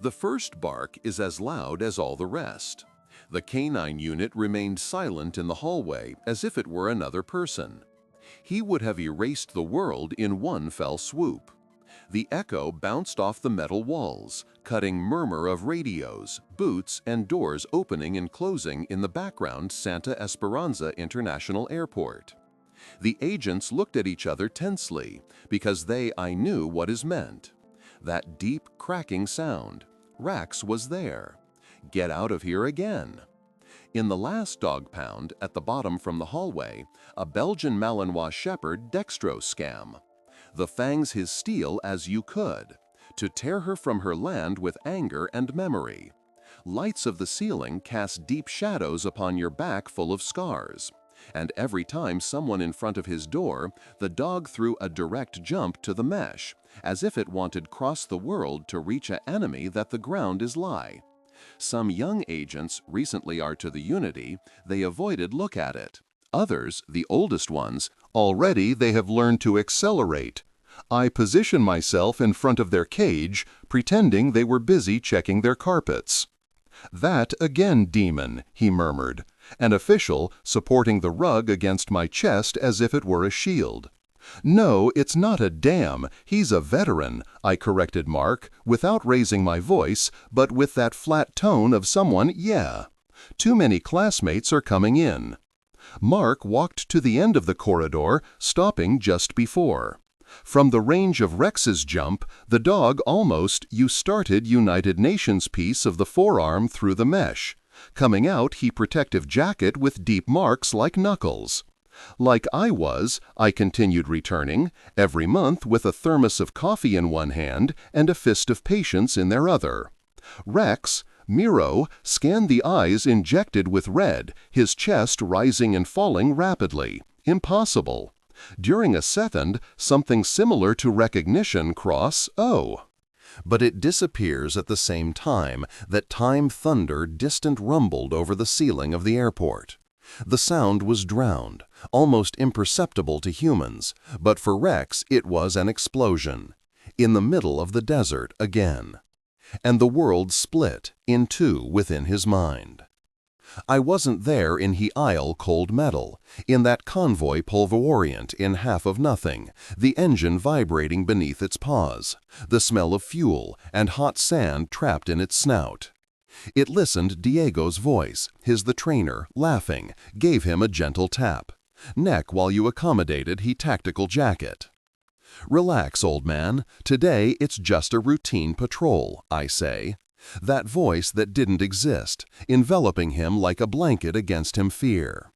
The first bark is as loud as all the rest. The canine unit remained silent in the hallway as if it were another person. He would have erased the world in one fell swoop. The echo bounced off the metal walls, cutting murmur of radios, boots, and doors opening and closing in the background Santa Esperanza International Airport. The agents looked at each other tensely, because I knew what is meant. That deep, cracking sound. Rex was there. Get out of here again. In the last dog pound, at the bottom from the hallway, a Belgian Malinois Shepherd dextro scam. The fangs his steel as you could, to tear her from her land with anger and memory. Lights of the ceiling cast deep shadows upon your back full of scars. And every time someone in front of his door, the dog threw a direct jump to the mesh, as if it wanted cross the world to reach an enemy that the ground is lie. Some young agents recently are to the Unity, they avoided look at it. Others, the oldest ones, already they have learned to accelerate. I position myself in front of their cage, pretending they were busy checking their carpets. "That again, demon," he murmured, an official supporting the rug against my chest as if it were a shield. "No, it's not a dam, he's a veteran," I corrected Mark, without raising my voice, but with that flat tone of someone, "Yeah. Too many classmates are coming in." Mark walked to the end of the corridor, stopping just before. From the range of Rex's jump, the dog almost started United Nations piece of the forearm through the mesh. Coming out, he protective jacket with deep marks like knuckles. Like I continued returning, every month with a thermos of coffee in one hand and a fist of patience in their other. Rex, Miro, scanned the eyes injected with red, his chest rising and falling rapidly. Impossible. During a second, something similar to recognition cross, "Oh." But it disappears at the same time that time thunder distant rumbled over the ceiling of the airport. The sound was drowned, almost imperceptible to humans, but for Rex it was an explosion. In the middle of the desert again. And the world split in two within his mind. I wasn't there in He Isle cold metal, in that convoy polvorient in half of nothing, the engine vibrating beneath its paws, the smell of fuel and hot sand trapped in its snout. It listened Diego's voice, the trainer, laughing, gave him a gentle tap. Neck while you accommodated he tactical jacket. "Relax, old man, today it's just a routine patrol," I say. That voice that didn't exist, enveloping him like a blanket against him fear.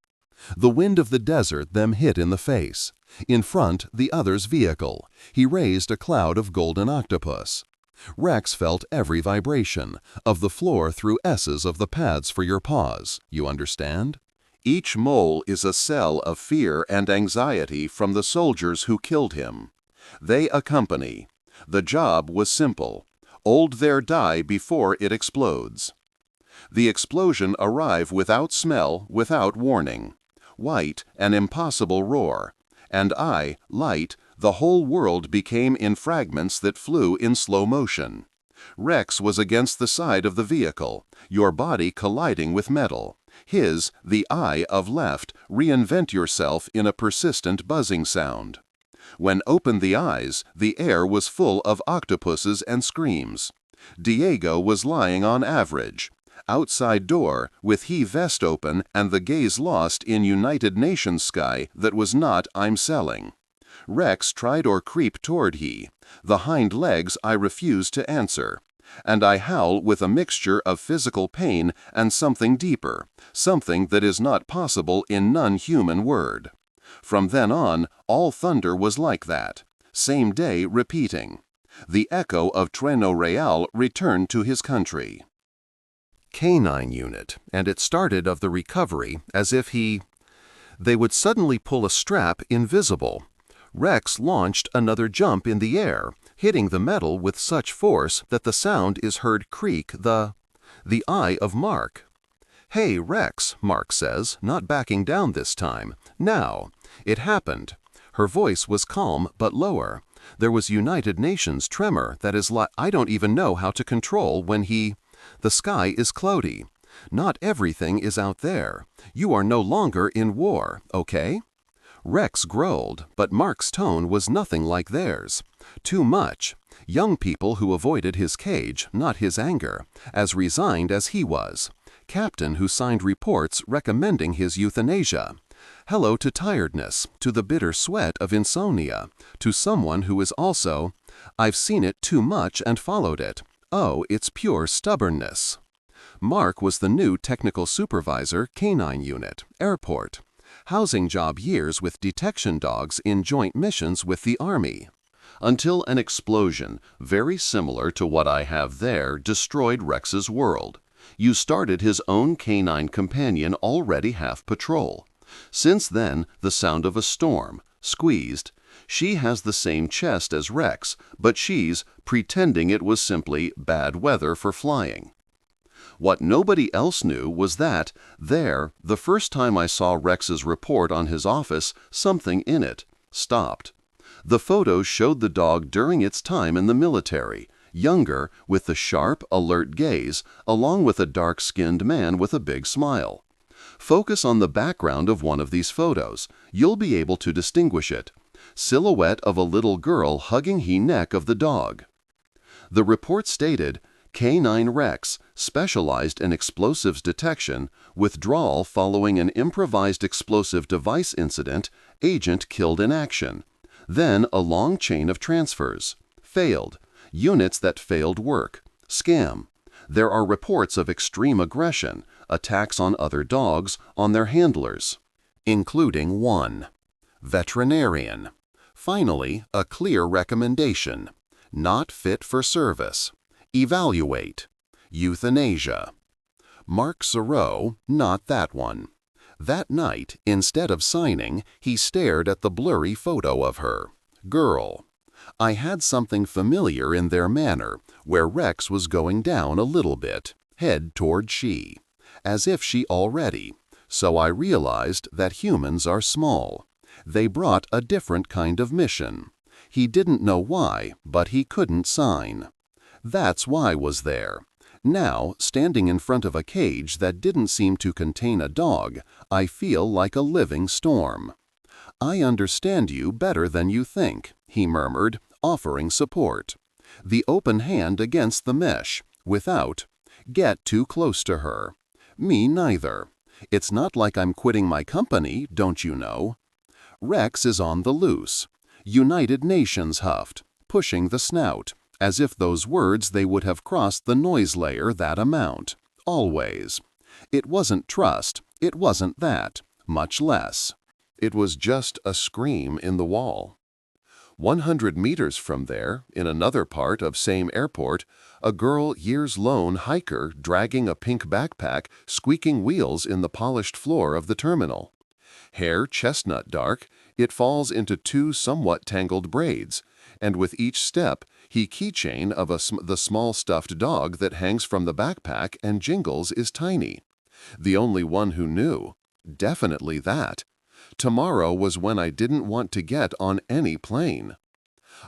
The wind of the desert them hit in the face. In front, the other's vehicle. He raised a cloud of golden octopus. Rex felt every vibration, of the floor through S's of the pads for your paws, you understand? Each mole is a cell of fear and anxiety from the soldiers who killed him. They accompany. The job was simple. Old there die before it explodes. The explosion arrive without smell, without warning. White, an impossible roar. And light, the whole world became in fragments that flew in slow motion. Rex was against the side of the vehicle, your body colliding with metal. The eye of left, reinvent yourself in a persistent buzzing sound. When opened the eyes, the air was full of octopuses and screams. Diego was lying on average. Outside door, with vest open and the gaze lost in United Nations sky that was not I'm selling. Rex tried or creep toward the hind legs I refused to answer. And I howl with a mixture of physical pain and something deeper, something that is not possible in non-human word. From then on, all thunder was like that, same day repeating. The echo of Treno Real returned to his country. Canine unit, and it started of the recovery as if they would suddenly pull a strap invisible. Rex launched another jump in the air, hitting the metal with such force that the sound is heard creak the eye of Mark. "Hey, Rex," Mark says, not backing down this time. "Now." It happened. Her voice was calm but lower, There was United Nations tremor that is like I don't even know how to control when the sky is cloudy. Not everything is out there. You are no longer in war, okay? Rex growled, but Mark's tone was nothing like theirs. Too much. Young people who avoided his cage, not his anger, as resigned as he was. Captain who signed reports recommending his euthanasia. Hello to tiredness, to the bitter sweat of insomnia, to someone who is also, I've seen it too much and followed it. Oh, it's pure stubbornness. Mark was the new technical supervisor, Canine Unit, Airport. Housing job years with detection dogs in joint missions with the Army. Until an explosion, very similar to what I have there, destroyed Rex's world. You started his own canine companion already half patrol. Since then, the sound of a storm, squeezed. She has the same chest as Rex, but she's pretending it was simply bad weather for flying. What nobody else knew was that, there, the first time I saw Rex's report on his office, something in it stopped. The photos showed the dog during its time in the military, younger, with the sharp, alert gaze, along with a dark-skinned man with a big smile. Focus on the background of one of these photos. You'll be able to distinguish it. Silhouette of a little girl hugging the neck of the dog. The report stated, K9 Rex, specialized in explosives detection, withdrawal following an improvised explosive device incident, agent killed in action. Then a long chain of transfers. Failed. Units that failed work. Scam. There are reports of extreme aggression, attacks on other dogs, on their handlers, including one. Veterinarian. Finally, a clear recommendation. Not fit for service. Evaluate. Euthanasia. Mark Sereau, not that one. That night, instead of signing, he stared at the blurry photo of her. Girl. I had something familiar in their manner, where Rex was going down a little bit, head toward she, as if she already. So I realized that humans are small. They brought a different kind of mission. He didn't know why, but he couldn't sign. That's why was there. Now, standing in front of a cage that didn't seem to contain a dog, I feel like a living storm. I understand you better than you think, he murmured, offering support. The open hand against the mesh, without. Get too close to her. Me neither. It's not like I'm quitting my company, don't you know? Rex is on the loose. United Nations huffed, pushing the snout, as if those words they would have crossed the noise layer that amount. Always. It wasn't trust, it wasn't that, much less. It was just a scream in the wall. 100 meters from there, in another part of same airport, a girl years lone hiker dragging a pink backpack, squeaking wheels in the polished floor of the terminal. Hair chestnut dark, it falls into two somewhat tangled braids, and with each step, he keychain of the small stuffed dog that hangs from the backpack and jingles is tiny. The only one who knew. Definitely that. Tomorrow was when I didn't want to get on any plane.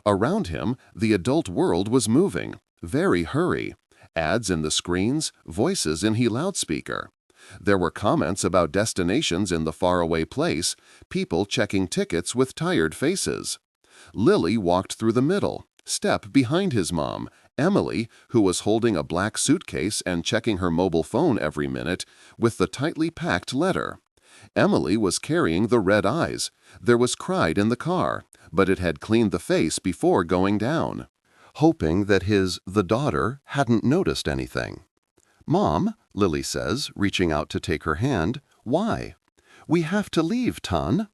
Around him, the adult world was moving. Very hurry. Ads in the screens, voices in the loudspeaker. There were comments about destinations in the faraway place, people checking tickets with tired faces. Lily walked through the middle, step behind his mom, Emily, who was holding a black suitcase and checking her mobile phone every minute, with the tightly packed letter. Emily was carrying the red eyes. There was cried in the car, but it had cleaned the face before going down. Hoping that the daughter, hadn't noticed anything. Mom, Lily says, reaching out to take her hand, why? We have to leave, Ton.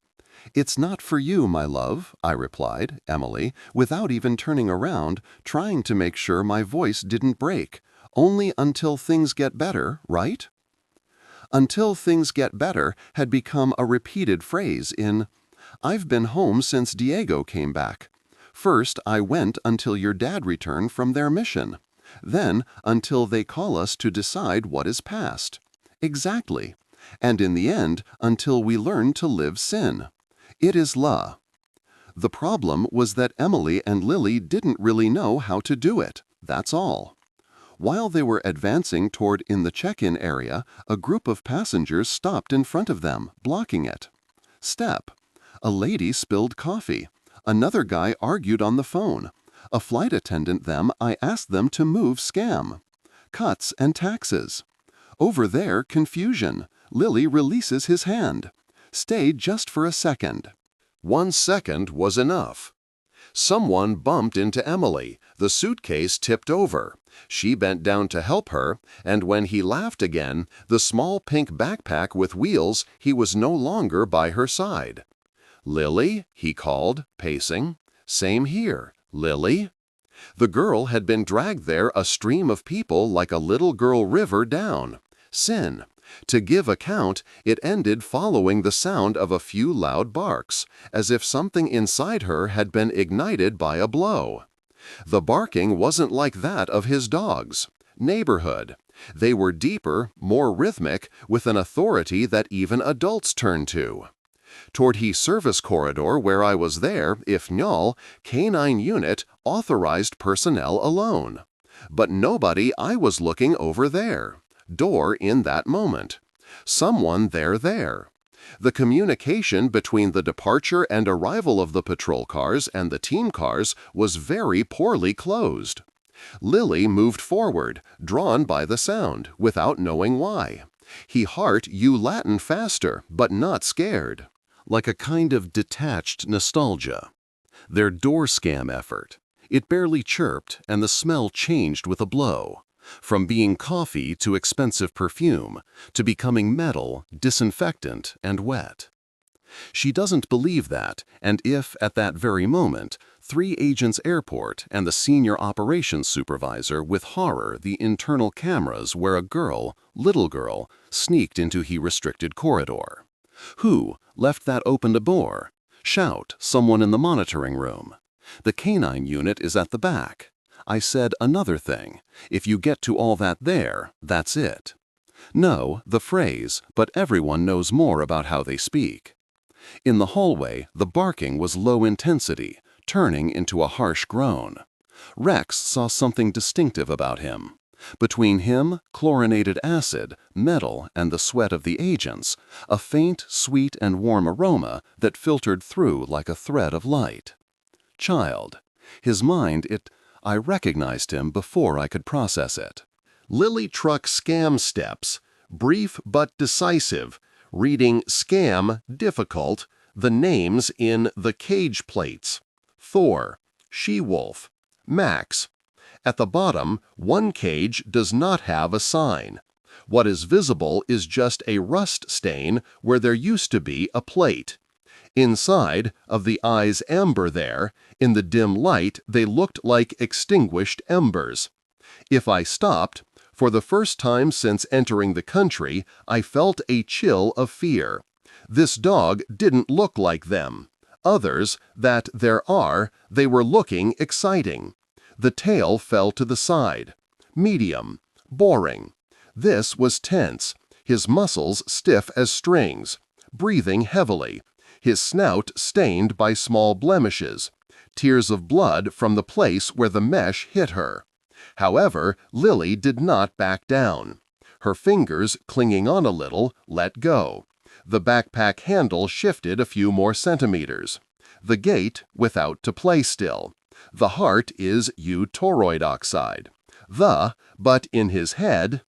It's not for you, my love, I replied, Emily, without even turning around, trying to make sure my voice didn't break. Only until things get better, right? Until things get better had become a repeated phrase in, I've been home since Diego came back. First, I went until your dad returned from their mission. Then, until they call us to decide what is past. Exactly. And in the end, until we learn to live sin. It is la. The problem was that Emily and Lily didn't really know how to do it, that's all. While they were advancing toward in the check-in area, a group of passengers stopped in front of them, blocking it. Step. A lady spilled coffee. Another guy argued on the phone. A flight attendant I asked them to move scam. Cuts and taxes. Over there, confusion. Lily releases his hand. Stay just for a second. 1 second was enough. Someone bumped into Emily. The suitcase tipped over. She bent down to help her, and when he laughed again, the small pink backpack with wheels, he was no longer by her side. "Lily?" he called, pacing. "Same here. Lily?" The girl had been dragged there a stream of people like a little girl river down. Sin. To give account, it ended following the sound of a few loud barks, as if something inside her had been ignited by a blow. The barking wasn't like that of his dogs. Neighborhood. They were deeper, more rhythmic, with an authority that even adults turned to. Toward his service corridor where I was there, if Nyal, K9 unit, authorized personnel alone. But nobody I was looking over there. Door in that moment. Someone there. The communication between the departure and arrival of the patrol cars and the team cars was very poorly closed. Lily moved forward, drawn by the sound, without knowing why. He heart you Latin faster, but not scared. Like a kind of detached nostalgia. Their door scam effort. It barely chirped, and the smell changed with a blow. From being coffee to expensive perfume, to becoming metal, disinfectant, and wet. She doesn't believe that, and if, at that very moment, 3 agents airport and the senior operations supervisor with horror the internal cameras where a girl, little girl, sneaked into he restricted corridor. Who left that open to bore? Shout, someone in the monitoring room. The K9 unit is at the back. I said another thing. If you get to all that there, that's it. No, the phrase, but everyone knows more about how they speak. In the hallway, the barking was low intensity, turning into a harsh groan. Rex saw something distinctive about him. Between him, chlorinated acid, metal, and the sweat of the agents, a faint, sweet, and warm aroma that filtered through like a thread of light. Child. His mind, I recognized him before I could process it. Lily Truck scam steps, brief but decisive, reading scam difficult, the names in the cage plates. Thor, She-Wolf, Max. At the bottom, one cage does not have a sign. What is visible is just a rust stain where there used to be a plate. Inside, of the eyes amber there, in the dim light they looked like extinguished embers. If I stopped, for the first time since entering the country, I felt a chill of fear. This dog didn't look like them. Others, that there are, they were looking exciting. The tail fell to the side. Medium. Boring. This was tense, his muscles stiff as strings, breathing heavily. His snout stained by small blemishes, tears of blood from the place where the mesh hit her. However, Lily did not back down. Her fingers, clinging on a little, let go. The backpack handle shifted a few more centimeters. The gate, without to play still. The heart is toroid oxide. But in his head,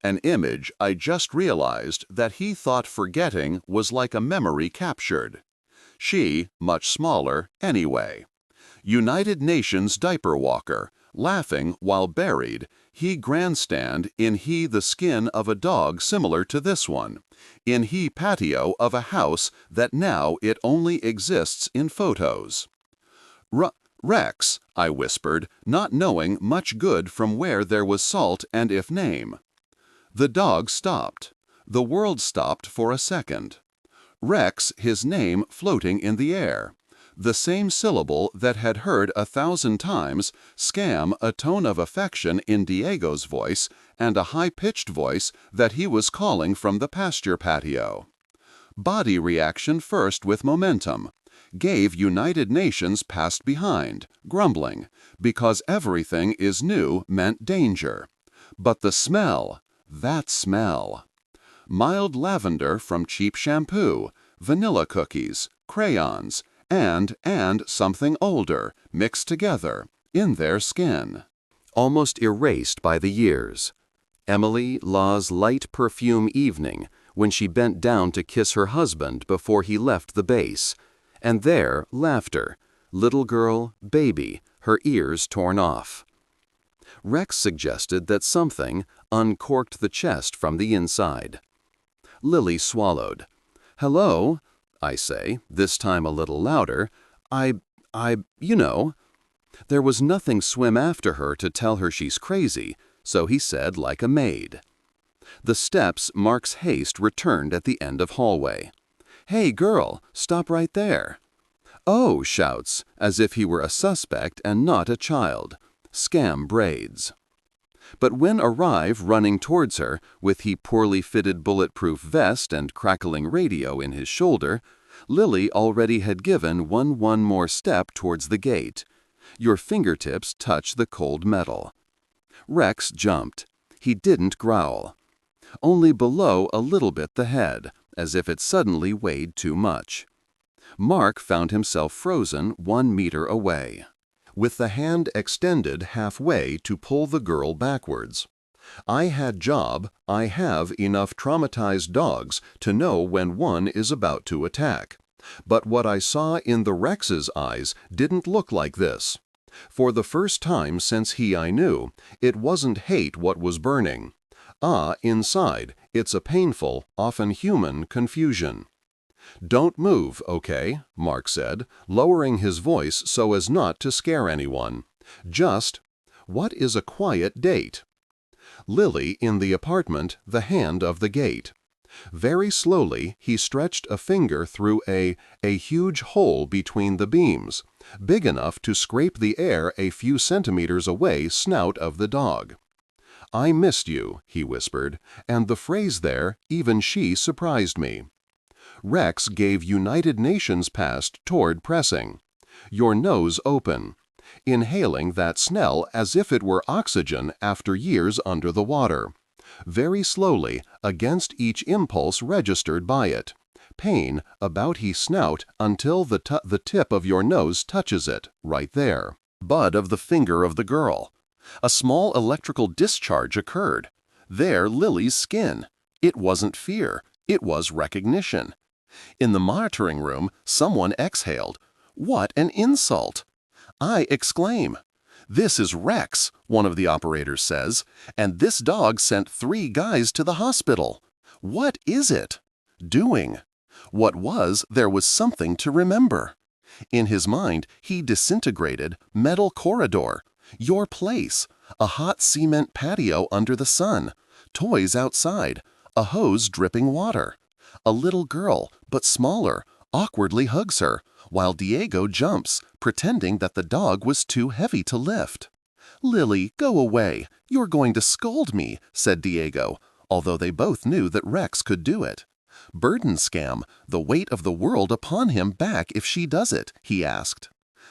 an image I just realized that he thought forgetting was like a memory captured. She, much smaller, anyway. United Nations diaper walker, laughing while buried, he grandstand in the skin of a dog similar to this one, in patio of a house that now it only exists in photos. Rex, I whispered, not knowing much good from where there was salt and if name. The dog stopped. The world stopped for a second. Rex, his name floating in the air. The same syllable that had heard 1,000 times, scam a tone of affection in Diego's voice and a high-pitched voice that he was calling from the pasture patio. Body reaction first with momentum. gave United Nations passed behind, grumbling, because everything is new meant danger. But the smell, that smell. Mild lavender from cheap shampoo, vanilla cookies, crayons, and something older, mixed together, in their skin. Almost erased by the years. Emily Law's light perfume evening, when she bent down to kiss her husband before he left the base, and there laughter, little girl, baby, her ears torn off. Rex suggested that something uncorked the chest from the inside. Lily swallowed. "Hello," I say, this time a little louder. You know. There was nothing swim after her to tell her she's crazy, so he said like a maid. The steps Mark's haste returned at the end of hallway. "Hey, girl, stop right there." "Oh," shouts, as if he were a suspect and not a child. Scam braids. But when arrive running towards her, with he poorly fitted bulletproof vest and crackling radio in his shoulder, Lily already had given one more step towards the gate. Your fingertips touch the cold metal. Rex jumped. He didn't growl. Only below a little bit the head, as if it suddenly weighed too much. Mark found himself frozen 1 meter away, with the hand extended halfway to pull the girl backwards. I have enough traumatized dogs to know when one is about to attack. But what I saw in the Rex's eyes didn't look like this. For the first time since I knew, it wasn't hate what was burning. Inside, it's a painful, often human confusion. "Don't move, okay?" Mark said, lowering his voice so as not to scare anyone. "Just, what is a quiet date?" Lily in the apartment, the hand of the gate. Very slowly he stretched a finger through a huge hole between the beams, big enough to scrape the air a few centimeters away snout of the dog. "I missed you," he whispered, and the phrase there, even she surprised me. Rex gave United Nations passed toward pressing. Your nose open. Inhaling that smell as if it were oxygen after years under the water. Very slowly, against each impulse registered by it. Pain about he snout until the tip of your nose touches it, right there. Bud of the finger of the girl. A small electrical discharge occurred. There Lily's skin. It wasn't fear. It was recognition. In the monitoring room, someone exhaled. What an insult! I exclaim. "This is Rex," one of the operators says, "and this dog sent 3 guys to the hospital. What is it? Doing?" What was, there was something to remember. In his mind, he disintegrated, metal corridor, your place, a hot cement patio under the sun, toys outside, a hose dripping water. A little girl, but smaller, awkwardly hugs her, while Diego jumps, pretending that the dog was too heavy to lift. "Lily, go away. You're going to scold me," said Diego, although they both knew that Rex could do it. "Burden scam, the weight of the world upon him back if she does it," he asked.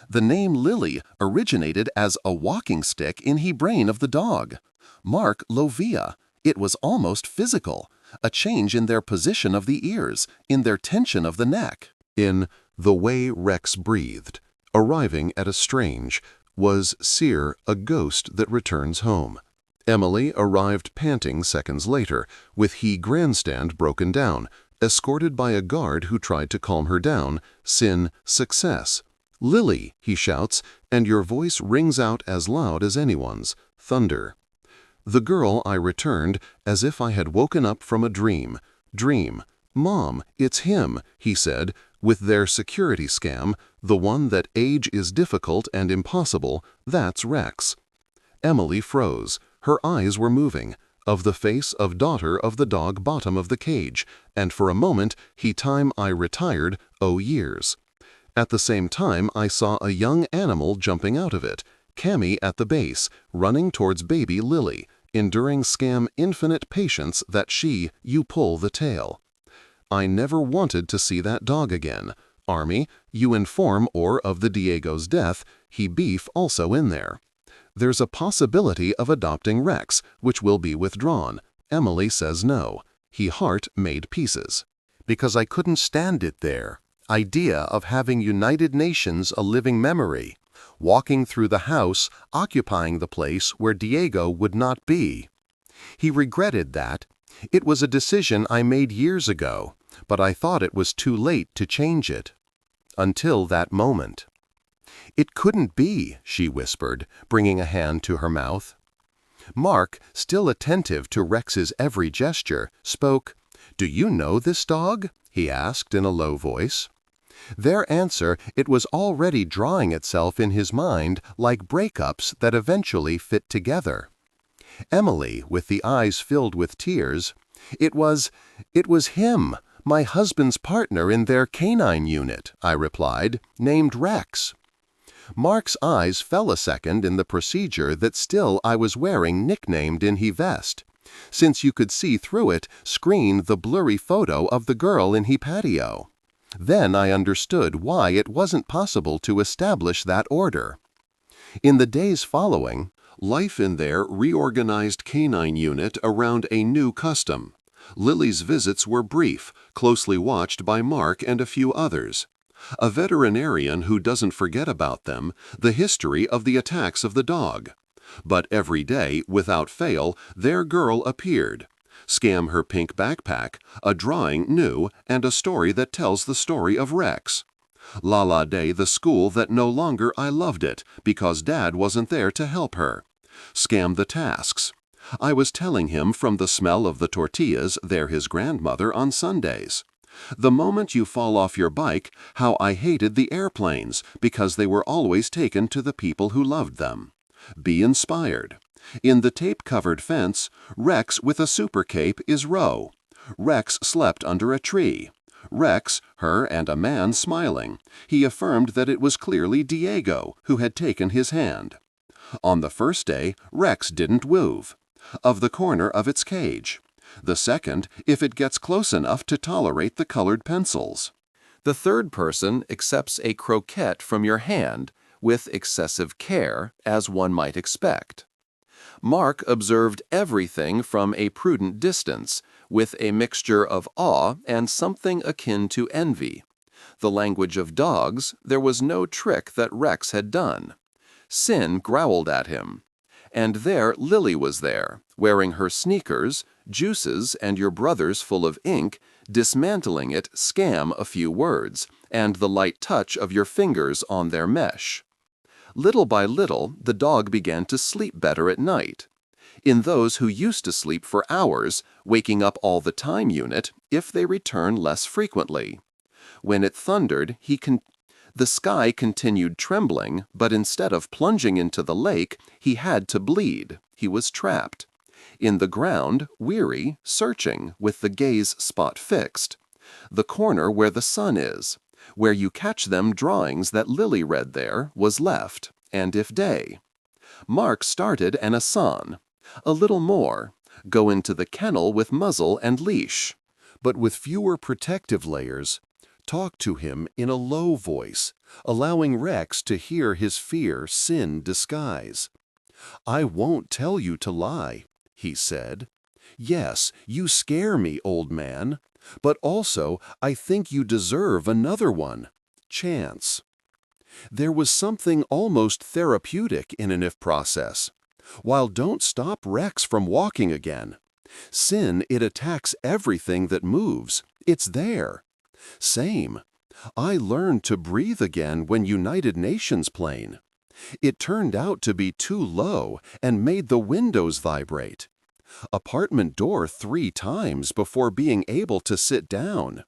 The name Lily originated as a walking stick in he brain of the dog. Mark Lovia. It was almost physical, a change in their position of the ears, in their tension of the neck. In The Way Rex Breathed, arriving at a strange, was Sear a ghost that returns home. Emily arrived panting seconds later, with he grandstand broken down, escorted by a guard who tried to calm her down, sin, success. "Lily," he shouts, and your voice rings out as loud as anyone's, thunder. The girl I returned as if I had woken up from a dream. "Mom, it's him," he said, with their security scam, the one that age is difficult and impossible, that's Rex. Emily froze. Her eyes were moving, of the face of daughter of the dog bottom of the cage, and for a moment I retired, years. At the same time I saw a young animal jumping out of it, Cammy at the base, running towards baby Lily, enduring scam infinite patience that you pull the tail. I never wanted to see that dog again. Army, you inform Orr of the Diego's death, he beef also in there. There's a possibility of adopting Rex, which will be withdrawn. Emily says no. He heart made pieces. Because I couldn't stand it there. Idea of having United Nations a living memory. Walking through the house, occupying the place where Diego would not be. He regretted that. It was a decision I made years ago, but I thought it was too late to change it. Until that moment. It couldn't be, she whispered, bringing a hand to her mouth. Mark, still attentive to Rex's every gesture, spoke. "Do you know this dog?" he asked in a low voice. Their answer, it was already drawing itself in his mind like breakups that eventually fit together. Emily, with the eyes filled with tears, It was him, my husband's partner in their canine unit," I replied, "named Rex." Mark's eyes fell a second in the procedure that still I was wearing nicknamed in he vest, since you could see through it screened the blurry photo of the girl in he patio. Then I understood why it wasn't possible to establish that order. In the days following, life in their reorganized canine unit around a new custom. Lily's visits were brief, closely watched by Mark and a few others. A veterinarian who doesn't forget about them, the history of the attacks of the dog. But every day, without fail, their girl appeared. Scam her pink backpack, a drawing new, and a story that tells the story of Rex. Lala Day, the school that no longer I loved it because Dad wasn't there to help her. Scam the tasks. I was telling him from the smell of the tortillas they're his grandmother on Sundays. The moment you fall off your bike, how I hated the airplanes because they were always taken to the people who loved them. Be inspired. In the tape-covered fence, Rex with a super cape is Ro. Rex slept under a tree. Rex, her and a man smiling. He affirmed that it was clearly Diego who had taken his hand. On the first day, Rex didn't move. Of the corner of its cage. The second, if it gets close enough to tolerate the colored pencils. The third person accepts a croquette from your hand with excessive care, as one might expect. Mark observed everything from a prudent distance, with a mixture of awe and something akin to envy. The language of dogs, there was no trick that Rex had done. Sin growled at him. And there Lily was there, wearing her sneakers, juices, and your brother's full of ink, dismantling it, scam a few words, and the light touch of your fingers on their mesh. Little by little, the dog began to sleep better at night. In those who used to sleep for hours, waking up all the time unit, if they return less frequently. When it thundered, the sky continued trembling, but instead of plunging into the lake, he had to bleed. He was trapped. In the ground, weary, searching, with the gaze spot fixed. The corner where the sun is. Where you catch them drawings that Lily read there was left, and if day. Mark started an asan. A little more. Go into the kennel with muzzle and leash. But with fewer protective layers. Talk to him in a low voice, allowing Rex to hear his fear Sin disguise. "I won't tell you to lie," he said. "Yes, you scare me, old man. But also, I think you deserve another one. Chance." There was something almost therapeutic in an if process. While don't stop Rex from walking again. Sin, it attacks everything that moves. It's there. Same. I learned to breathe again when United Nations plane. It turned out to be too low and made the windows vibrate. Apartment door 3 times before being able to sit down.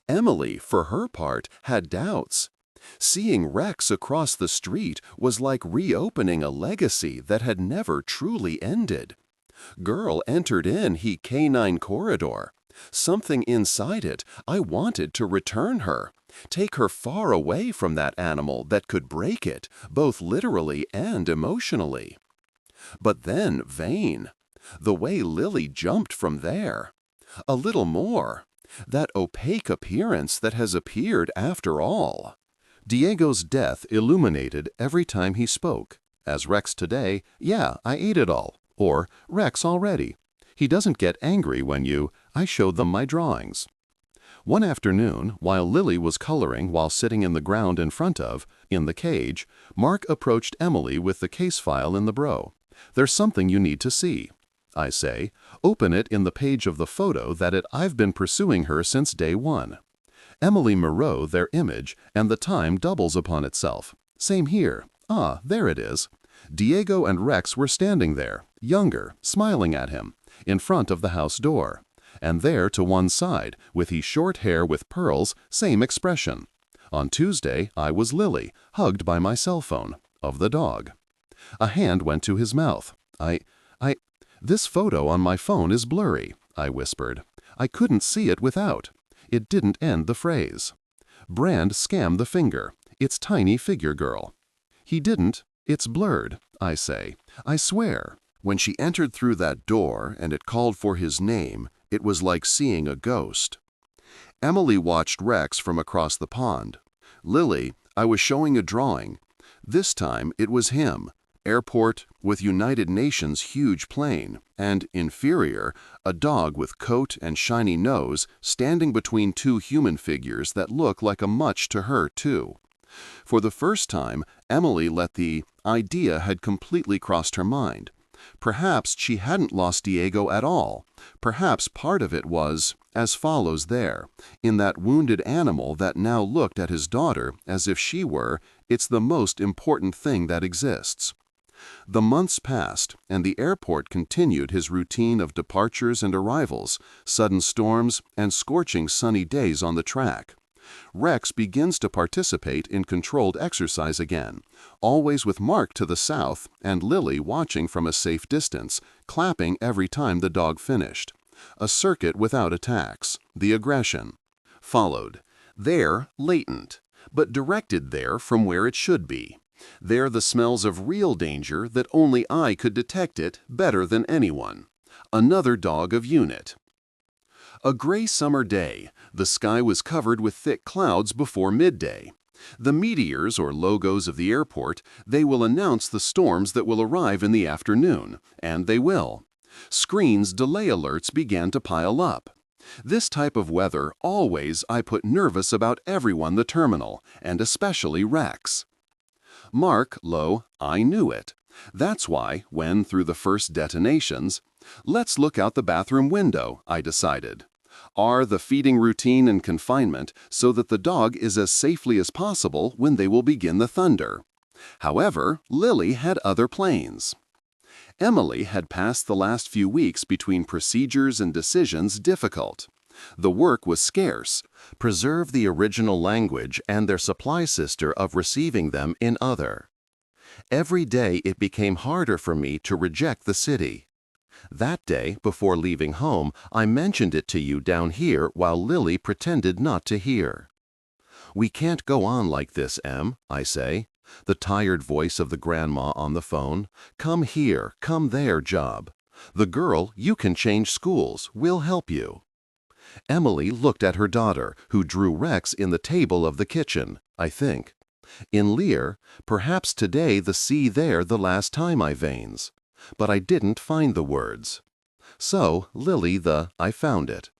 Emily, for her part, had doubts. Seeing Rex across the street was like reopening a legacy that had never truly ended. Girl entered in he canine corridor. Something inside it, I wanted to return her. Take her far away from that animal that could break it, both literally and emotionally. But then vain. The way Lily jumped from there. A little more. That opaque appearance that has appeared after all. Diego's death illuminated every time he spoke. As Rex today, yeah, I ate it all. Or, Rex already. He doesn't get angry when I showed them my drawings. One afternoon, while Lily was coloring while sitting in the ground in the cage, Mark approached Emily with the case file in the bro. There's something you need to see. I say, open it in the page of the photo I've been pursuing her since day one. Emily Moreau, their image, and the time doubles upon itself. Same here. Ah, there it is. Diego and Rex were standing there, younger, smiling at him, in front of the house door. And there to one side, with his short hair with pearls, same expression. On Tuesday, I was Lily, hugged by my cell phone, of the dog. A hand went to his mouth. This photo on my phone is blurry, I whispered. I couldn't see it without. It didn't end the phrase. Brand scammed the finger. It's tiny figure girl. He didn't. It's blurred, I say. I swear. When she entered through that door and it called for his name, it was like seeing a ghost. Emily watched Rex from across the pond. Lily, I was showing a drawing. This time it was him. Airport with United Nations huge plane, and, inferior, a dog with coat and shiny nose standing between two human figures that look like a much to her, too. For the first time, Emily let the idea had completely crossed her mind. Perhaps she hadn't lost Diego at all. Perhaps part of it was, as follows there, in that wounded animal that now looked at his daughter as if she were, it's the most important thing that exists. The months passed, and the airport continued his routine of departures and arrivals, sudden storms, and scorching sunny days on the track. Rex begins to participate in controlled exercise again, always with Mark to the south and Lily watching from a safe distance, clapping every time the dog finished. A circuit without attacks, the aggression. Followed. There, latent, but directed there from where it should be. There the smells of real danger that only I could detect it better than anyone. Another dog of unit. A gray summer day. The sky was covered with thick clouds before midday. The meteors, or logos of the airport, they will announce the storms that will arrive in the afternoon, and they will. Screens delay alerts began to pile up. This type of weather always I put nervous about everyone the terminal, and especially Rex. Mark, I knew it. That's why, when through the first detonations, let's look out the bathroom window, I decided. Are the feeding routine and confinement so that the dog is as safely as possible when they will begin the thunder. However, Lily had other plans. Emily had passed the last few weeks between procedures and decisions difficult. The work was scarce. Preserve the original language and their supply sister of receiving them in other. Every day it became harder for me to reject the city. That day, before leaving home, I mentioned it to you down here while Lily pretended not to hear. We can't go on like this, Em, I say. The tired voice of the grandma on the phone. Come here, come there job. The girl, you can change schools, we'll help you. Emily looked at her daughter, who drew Rex in the table of the kitchen, I think. In Lear, perhaps today the see there the last time I veins. But I didn't find the words. So, Lily I found it.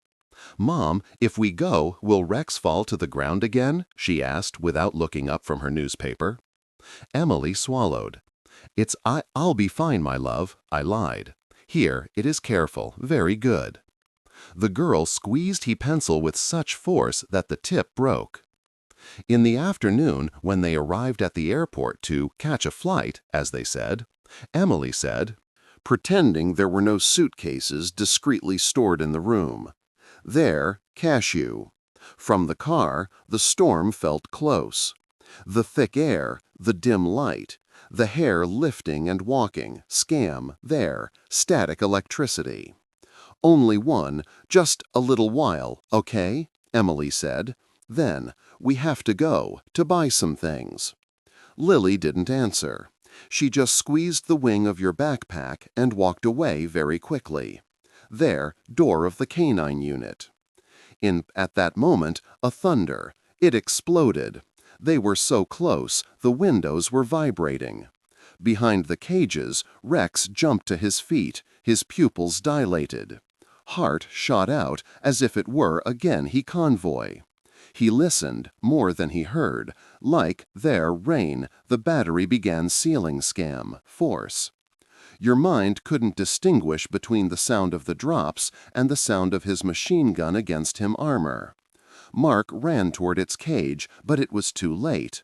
Mom, if we go, will Rex fall to the ground again? She asked without looking up from her newspaper. Emily swallowed. I'll be fine, my love, I lied. Here, it is careful, very good. The girl squeezed her pencil with such force that the tip broke. In the afternoon, when they arrived at the airport to catch a flight, as they said, Emily said, pretending there were no suitcases discreetly stored in the room. There, cashew. From the car, the storm felt close. The thick air, the dim light, the hair lifting and walking, scam, there, static electricity. Only one, just a little while, okay? Emily said. Then, we have to go, to buy some things. Lily didn't answer. She just squeezed the wing of your backpack and walked away very quickly. There, door of the canine unit. At that moment, a thunder. It exploded. They were so close, the windows were vibrating. Behind the cages, Rex jumped to his feet, his pupils dilated. Heart shot out as if it were a Genhi convoy. He listened, more than he heard, like, there, rain, the battery began sealing scam, force. Your mind couldn't distinguish between the sound of the drops and the sound of his machine gun against him armor. Mark ran toward its cage, but it was too late.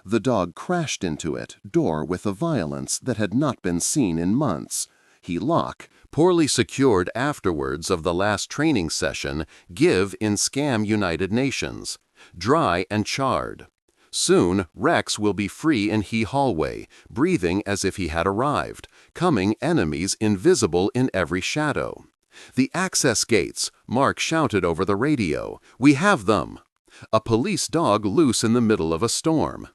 The dog crashed into it, door with a violence that had not been seen in months. Lock, poorly secured afterwards of the last training session, give in Scam United Nations. Dry and charred. Soon, Rex will be free in He hallway, breathing as if he had arrived, coming enemies invisible in every shadow. The access gates, Mark shouted over the radio. We have them! A police dog loose in the middle of a storm.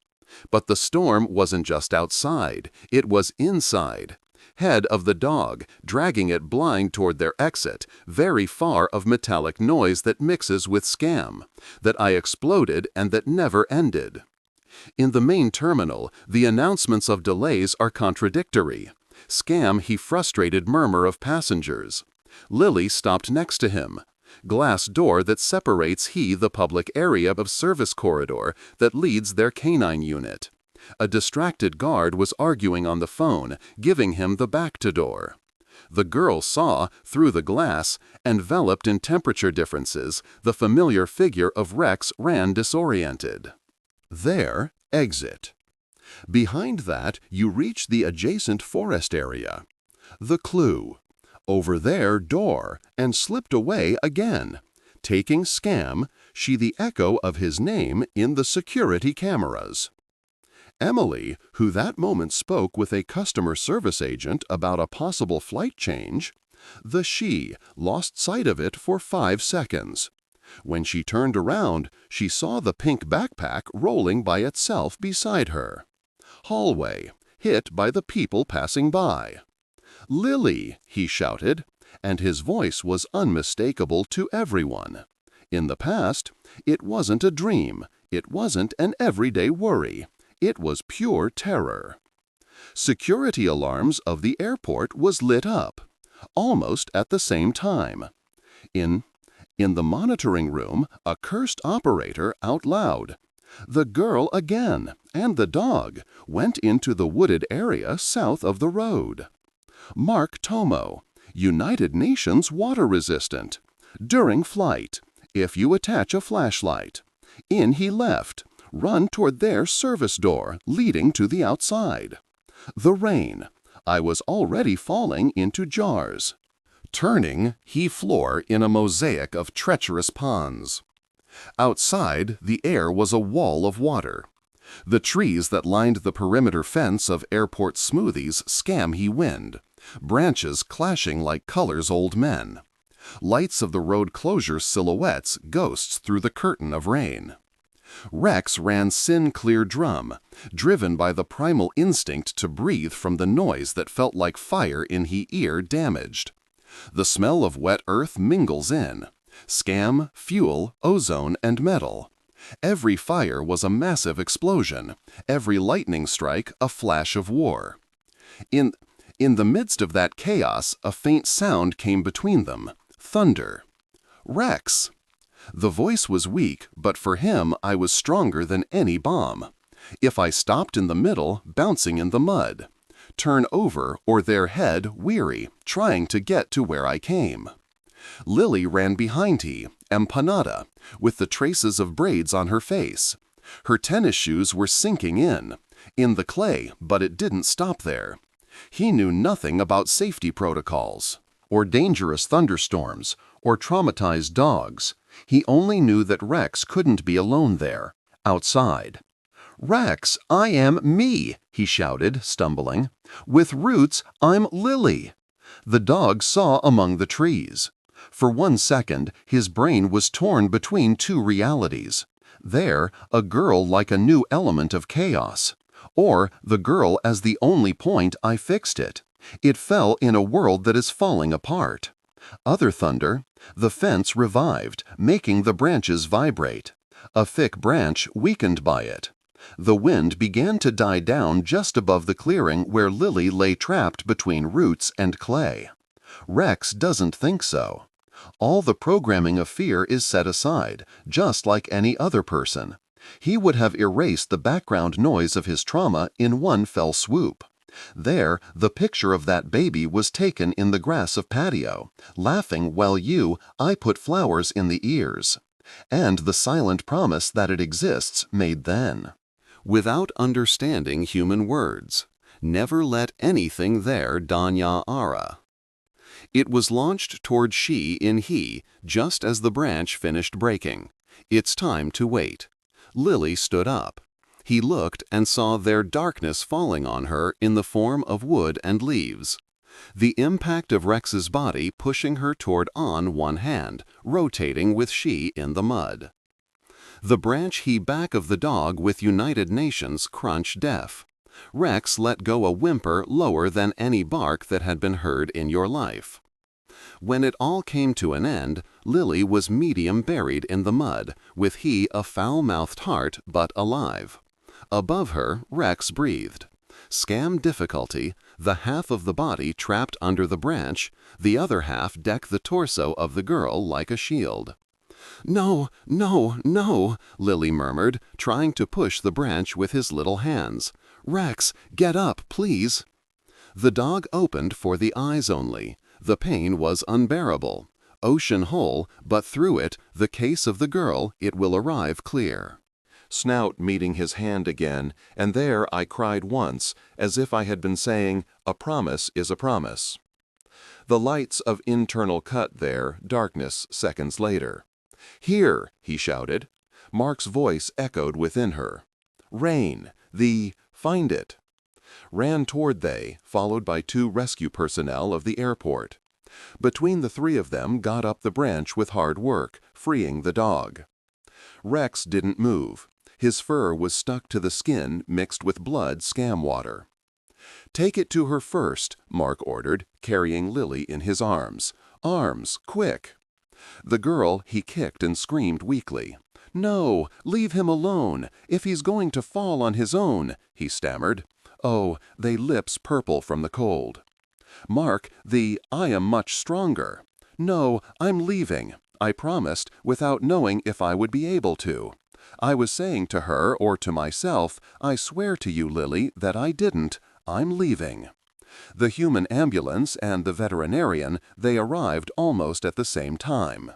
But the storm wasn't just outside, it was inside. Head of the dog, dragging it blind toward their exit, very far of metallic noise that mixes with scam, that I exploded and that never ended. In the main terminal, the announcements of delays are contradictory. Scam he frustrated murmur of passengers. Lily stopped next to him. Glass door that separates he the public area of service corridor that leads their canine unit. A distracted guard was arguing on the phone, giving him the back to door. The girl saw, through the glass, enveloped in temperature differences, the familiar figure of Rex ran disoriented. There, exit. Behind that, you reach the adjacent forest area. The clue. Over there, door, and slipped away again. Taking Scam, she the echo of his name in the security cameras. Emily, who that moment spoke with a customer service agent about a possible flight change, she lost sight of it for 5 seconds. When she turned around, she saw the pink backpack rolling by itself beside her. Hallway, hit by the people passing by. Lily, he shouted, and his voice was unmistakable to everyone. In the past, it wasn't a dream, it wasn't an everyday worry. It was pure terror. Security alarms of the airport was lit up, almost at the same time. In the monitoring room, a cursed operator out loud. The girl again, and the dog, went into the wooded area south of the road. Mark Tomo, United Nations water resistant. During flight, if you attach a flashlight. In he left. Run toward their service door, leading to the outside. The rain. I was already falling into jars. Turning, he floor in a mosaic of treacherous ponds. Outside, the air was a wall of water. The trees that lined the perimeter fence of airport smoothies scam he wind, branches clashing like colors old men. Lights of the road closure silhouettes ghosts through the curtain of rain. Rex ran sin-clear drum, driven by the primal instinct to breathe from the noise that felt like fire in he ear damaged. The smell of wet earth mingles in. Scam, fuel, ozone, and metal. Every fire was a massive explosion, every lightning strike a flash of war. In the midst of that chaos, a faint sound came between them. Thunder. Rex! The voice was weak, but for him I was stronger than any bomb. If I stopped in the middle, bouncing in the mud. Turn over or their head, weary, trying to get to where I came. Lily ran behind he, empanada, with the traces of braids on her face. Her tennis shoes were sinking in the clay, but it didn't stop there. He knew nothing about safety protocols, or dangerous thunderstorms, or traumatized dogs. He only knew that Rex couldn't be alone there, outside. "Rex, I am me," he shouted, stumbling. "With roots, I'm Lily." The dog saw among the trees. For 1 second, his brain was torn between 2 realities. There, a girl like a new element of chaos. Or the girl as the only point I fixed it. It fell in a world that is falling apart. Other thunder. The fence revived, making the branches vibrate. A thick branch weakened by it. The wind began to die down just above the clearing where Lily lay trapped between roots and clay. Rex doesn't think so. All the programming of fear is set aside, just like any other person. He would have erased the background noise of his trauma in one fell swoop. There, the picture of that baby was taken in the grass of patio, laughing while I put flowers in the ears. And the silent promise that it exists made then. Without understanding human words, never let anything there Danya Ara. It was launched toward she in he, just as the branch finished breaking. It's time to wait. Lily stood up. He looked and saw their darkness falling on her in the form of wood and leaves. The impact of Rex's body pushing her toward on one hand, rotating with she in the mud. The branch he back of the dog with United Nations crunch deaf. Rex let go a whimper lower than any bark that had been heard in your life. When it all came to an end, Lily was medium buried in the mud, with he a foul-mouthed heart but alive. Above her, Rex breathed. Scam difficulty, the half of the body trapped under the branch, the other half decked the torso of the girl like a shield. "No, no, no," Lily murmured, trying to push the branch with his little hands. "Rex, get up, please." The dog opened for the eyes only. The pain was unbearable. Ocean whole, but through it, the case of the girl, it will arrive clear. Snout meeting his hand again, and there I cried once, as if I had been saying, "A promise is a promise." The lights of internal cut there, darkness seconds later. "Here!" he shouted. Mark's voice echoed within her. "Rain! Find it!" Ran toward they, followed by 2 rescue personnel of the airport. Between the 3 of them got up the branch with hard work, freeing the dog. Rex didn't move. His fur was stuck to the skin mixed with blood scam water. "Take it to her first," Mark ordered, carrying Lily in his arms. "Arms, quick!" The girl he kicked and screamed weakly. "No, leave him alone. If he's going to fall on his own," he stammered. Oh, they lips purple from the cold. "Mark, I am much stronger." "No, I'm leaving. I promised, without knowing if I would be able to. I was saying to her or to myself, I swear to you, Lily, that I didn't. I'm leaving." The human ambulance and the veterinarian, they arrived almost at the same time.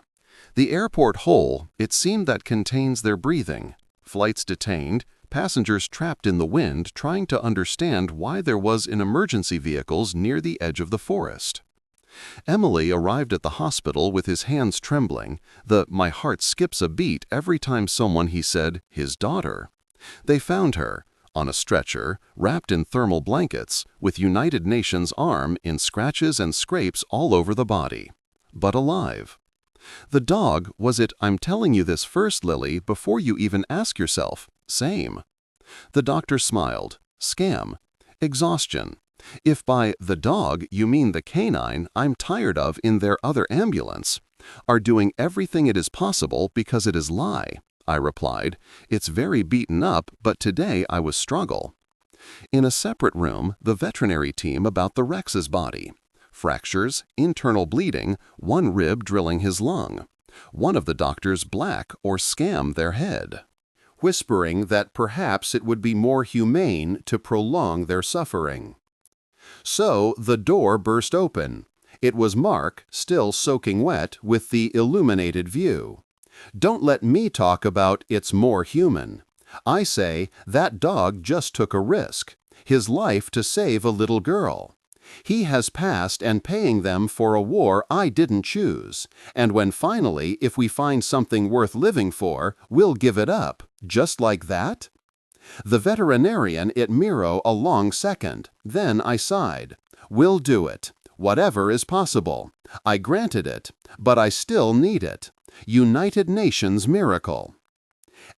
The airport hole, it seemed that contains their breathing. Flights detained, passengers trapped in the wind trying to understand why there was in emergency vehicles near the edge of the forest. Emily arrived at the hospital with his hands trembling. My heart skips a beat every time someone he said, his daughter. They found her, on a stretcher, wrapped in thermal blankets, with United Nations arm in scratches and scrapes all over the body. But alive. The dog, was it, "I'm telling you this first, Lily, before you even ask yourself"? Same. The doctor smiled. Scam. Exhaustion. If by the dog you mean the canine I'm tired of in their other ambulance, are doing everything it is possible because it is lie, I replied. It's very beaten up, but today I was struggle. In a separate room, the veterinary team about the Rex's body. Fractures, internal bleeding, one rib drilling his lung. One of the doctors black or scam their head, whispering that perhaps it would be more humane to prolong their suffering. So the door burst open. It was Mark, still soaking wet, with the illuminated view. Don't let me talk about it's more human. I say that dog just took a risk, his life to save a little girl. He has passed and paying them for a war I didn't choose. And when finally, if we find something worth living for, we'll give it up. Just like that? The veterinarian it Miro a long second. Then I sighed. We'll do it. Whatever is possible. I granted it, but I still need it. United Nations miracle.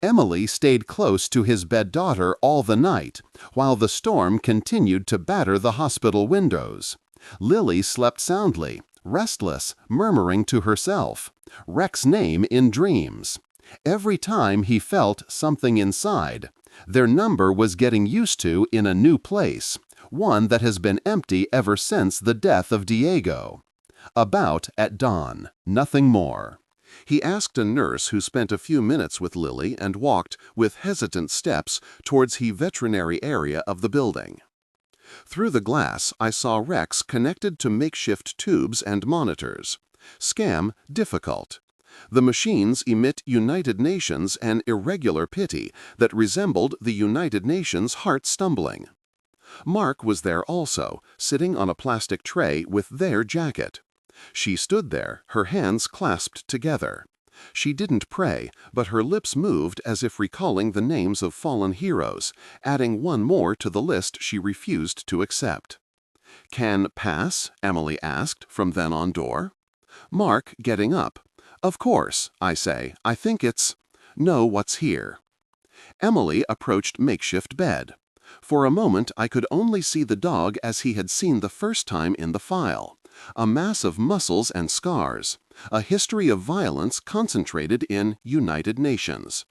Emily stayed close to his bed daughter all the night, while the storm continued to batter the hospital windows. Lily slept soundly, restless, murmuring to herself, Rex's name in dreams. Every time he felt something inside, their number was getting used to in a new place, one that has been empty ever since the death of Diego. About at dawn, nothing more. He asked a nurse who spent a few minutes with Lily and walked, with hesitant steps, towards the veterinary area of the building. Through the glass, I saw Rex connected to makeshift tubes and monitors. Scam difficult. The machines emit United Nations an irregular pity that resembled the United Nations heart stumbling. Mark was there also, sitting on a plastic tray with their jacket. She stood there, her hands clasped together. She didn't pray, but her lips moved as if recalling the names of fallen heroes, adding one more to the list she refused to accept. "Can pass?" Emily asked from then on door. Mark getting up. "Of course," I say. "I think it's—" "No, what's here?" Emily approached makeshift bed. For a moment I could only see the dog as he had seen the first time in the file. A mass of muscles and scars. A history of violence concentrated in United Nations.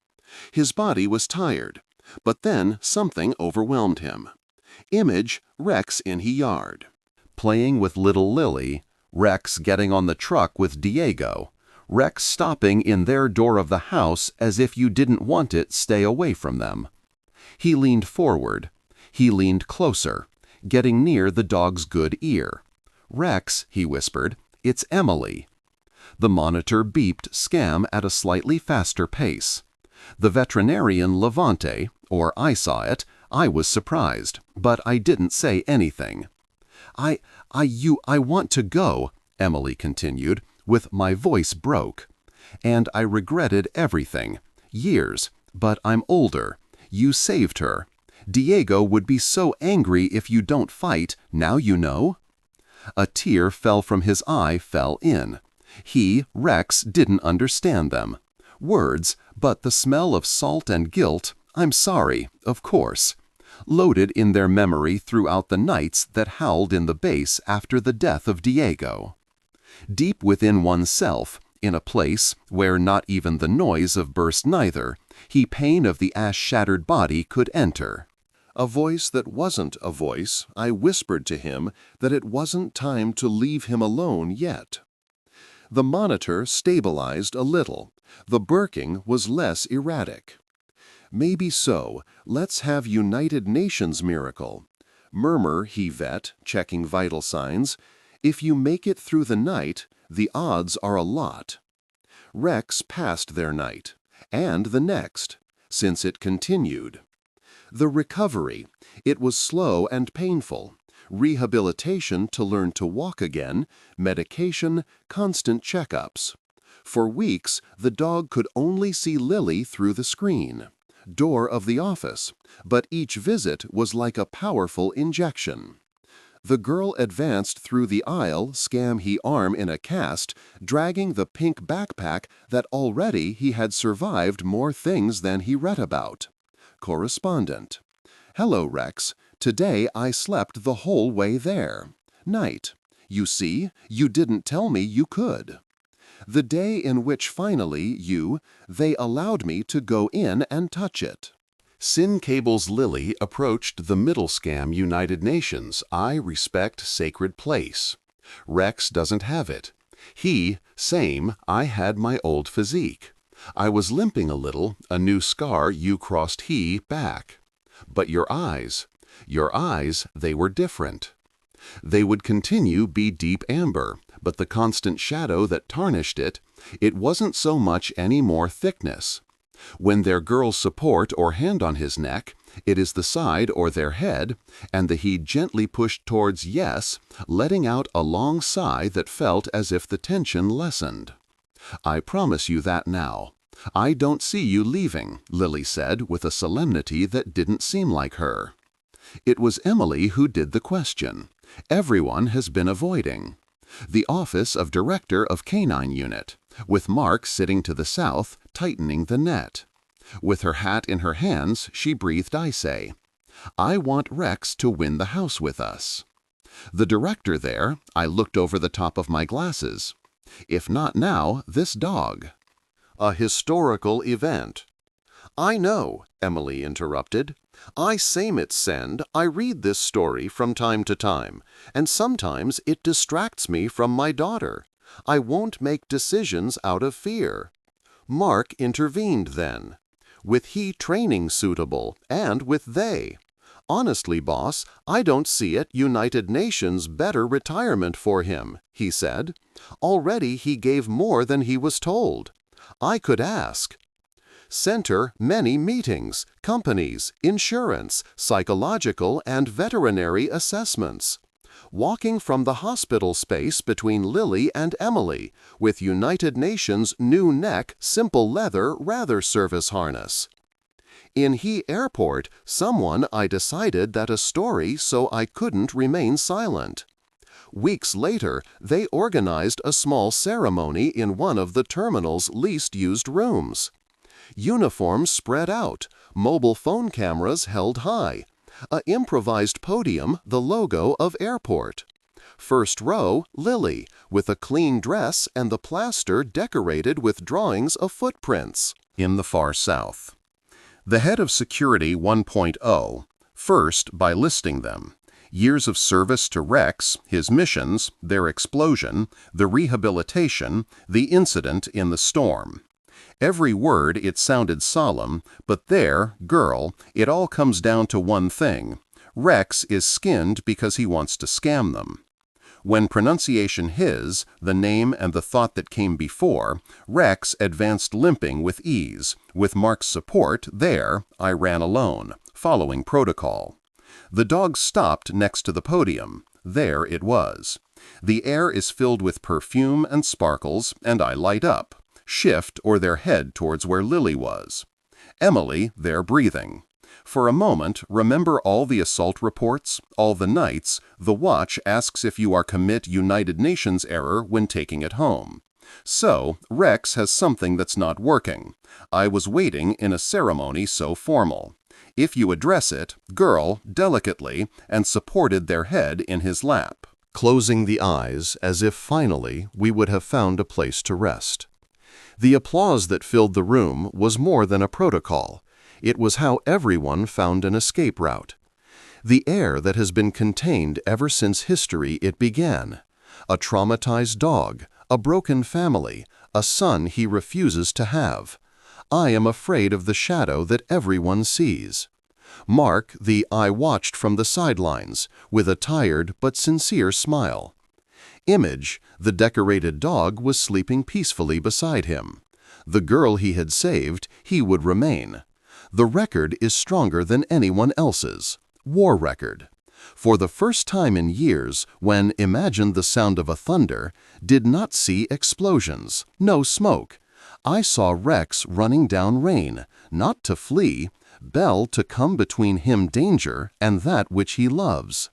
His body was tired, but then something overwhelmed him. Image, Rex in he yard. Playing with little Lily, Rex getting on the truck with Diego, Rex stopping in their door of the house as if you didn't want it stay away from them. He leaned forward. He leaned closer, getting near the dog's good ear. "Rex," he whispered, "it's Emily." The monitor beeped Scam at a slightly faster pace. The veterinarian Levante, or I saw it. I was surprised, but I didn't say anything. I want to go," Emily continued, with my voice broke. "And I regretted everything. Years, but I'm older. You saved her. Diego would be so angry if you don't fight, now you know." A tear fell from his eye, fell in. He, Rex, didn't understand them. Words, but the smell of salt and guilt, "I'm sorry, of course," loaded in their memory throughout the nights that howled in the base after the death of Diego. Deep within oneself, in a place where not even the noise of burst neither, he pain of the ash-shattered body could enter. A voice that wasn't a voice, I whispered to him that it wasn't time to leave him alone yet. The monitor stabilized a little. The burking was less erratic. "Maybe so. Let's have United Nations miracle." Murmur, he vet, checking vital signs. "If you make it through the night, the odds are a lot." Rex passed their night, and the next, since it continued. The recovery, it was slow and painful. Rehabilitation to learn to walk again, medication, constant checkups. For weeks, the dog could only see Lily through the screen, door of the office, but each visit was like a powerful injection. The girl advanced through the aisle, Scam he arm in a cast, dragging the pink backpack that already he had survived more things than he read about. Correspondent. "Hello, Rex. Today I slept the whole way there. Night. You see, you didn't tell me you could. The day in which finally they allowed me to go in and touch it." Sin Cable's Lily approached the middle Scam United Nations I respect sacred place. Rex doesn't have it. I had my old physique. I was limping a little, a new scar you crossed back. But your eyes, they were different. They would continue be deep amber, but the constant shadow that tarnished it wasn't so much any more thickness. When their girl's support or hand on his neck, it is the side or their head, and the he gently pushed towards yes, letting out a long sigh that felt as if the tension lessened. "I promise you that now. I don't see you leaving," Lily said with a solemnity that didn't seem like her. It was Emily who did the question. Everyone has been avoiding. The office of Director of Canine Unit, with Mark sitting to the south, tightening the net. With her hat in her hands, she breathed I say, "I want Rex to win the house with us." The director there, I looked over the top of my glasses. If not now, this dog. A historical event. I know, Emily interrupted. I same it send, I read this story from time to time, and sometimes it distracts me from my daughter. I won't make decisions out of fear. Mark intervened then. With he training suitable, and with they. Honestly, boss, I don't see it United Nations better retirement for him, he said. Already he gave more than he was told. I could ask. Center many meetings, companies, insurance, psychological and veterinary assessments. Walking from the hospital space between Lily and Emily with United Nations new neck simple leather rather service harness. In he airport, someone I decided that a story so I couldn't remain silent. Weeks later, they organized a small ceremony in one of the terminal's least used rooms. Uniforms spread out, mobile phone cameras held high, a improvised podium, the logo of airport. First row, Lily, with a clean dress and the plaster decorated with drawings of footprints. In the far south. The head of Security 1.0, first by listing them. Years of service to Rex, his missions, their explosion, the rehabilitation, the incident in the storm. Every word it sounded solemn, but there, girl, it all comes down to one thing. Rex is skinned because he wants to scam them. When pronunciation his, the name and the thought that came before, Rex advanced limping with ease. With Mark's support, there, I ran alone, following protocol. The dog stopped next to the podium. There it was. The air is filled with perfume and sparkles, and I light up. Shift or their head towards where Lily was. Emily, there breathing. For a moment, remember all the assault reports, all the nights, the watch asks if you are commit United Nations error when taking it home. So, Rex has something that's not working. I was waiting in a ceremony so formal. If you address it, girl, delicately, and supported their head in his lap. Closing the eyes as if finally we would have found a place to rest. The applause that filled the room was more than a protocol. It was how everyone found an escape route. The air that has been contained ever since history it began. A traumatized dog, a broken family, a son he refuses to have. I am afraid of the shadow that everyone sees. Mark, the I watched from the sidelines, with a tired but sincere smile. Image, the decorated dog, was sleeping peacefully beside him. The girl he had saved, he would remain. The record is stronger than anyone else's. War record. For the first time in years, when imagined the sound of a thunder, did not see explosions, no smoke. I saw Rex running down rain, not to flee, Belle to come between him danger and that which he loves.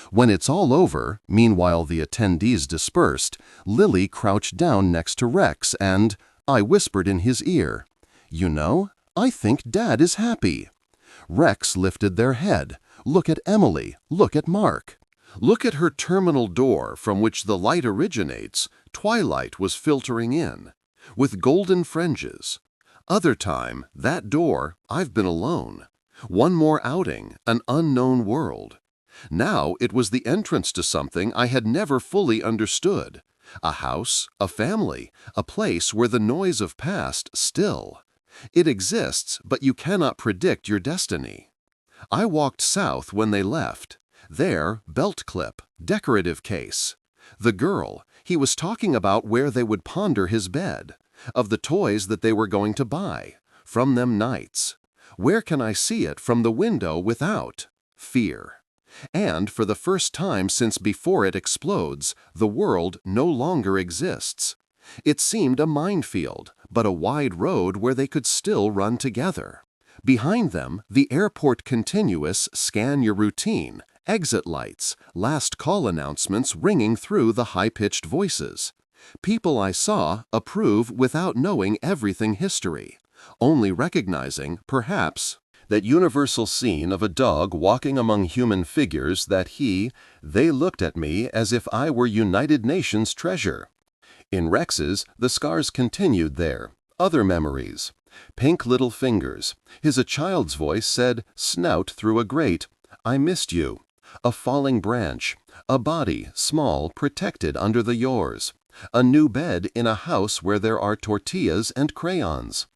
When it's all over, meanwhile the attendees dispersed, Lily crouched down next to Rex and I whispered in his ear, "You know, I think Dad is happy." Rex lifted their head. Look at Emily, look at Mark. Look at her terminal door from which the light originates. Twilight was filtering in, with golden fringes. Other time, that door, I've been alone. One more outing, an unknown world. Now it was the entrance to something I had never fully understood. A house, a family, a place where the noise of past still. It exists, but you cannot predict your destiny. I walked south when they left. There, belt clip, decorative case. The girl, he was talking about where they would ponder his bed, of the toys that they were going to buy, from them nights. Where can I see it from the window without? Fear. And for the first time since before it explodes, the world no longer exists. It seemed a minefield, but a wide road where they could still run together. Behind them, the airport continuous scan your routine, exit lights, last call announcements ringing through the high-pitched voices. People I saw approve without knowing everything history, only recognizing, perhaps, That universal scene of a dog walking among human figures that they looked at me as if I were United Nations treasure. In Rex's, the scars continued there. Other memories. Pink little fingers. A child's voice said, snout through a grate, I missed you. A falling branch. A body, small, protected under the yours. A new bed in a house where there are tortillas and crayons.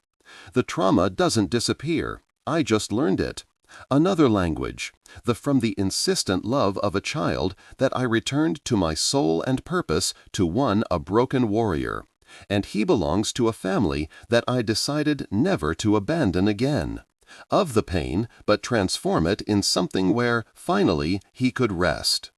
The trauma doesn't disappear. I just learned it. Another language. From the insistent love of a child that I returned to my soul and purpose to a broken warrior. And he belongs to a family that I decided never to abandon again. Of the pain, but transform it in something where, finally, he could rest.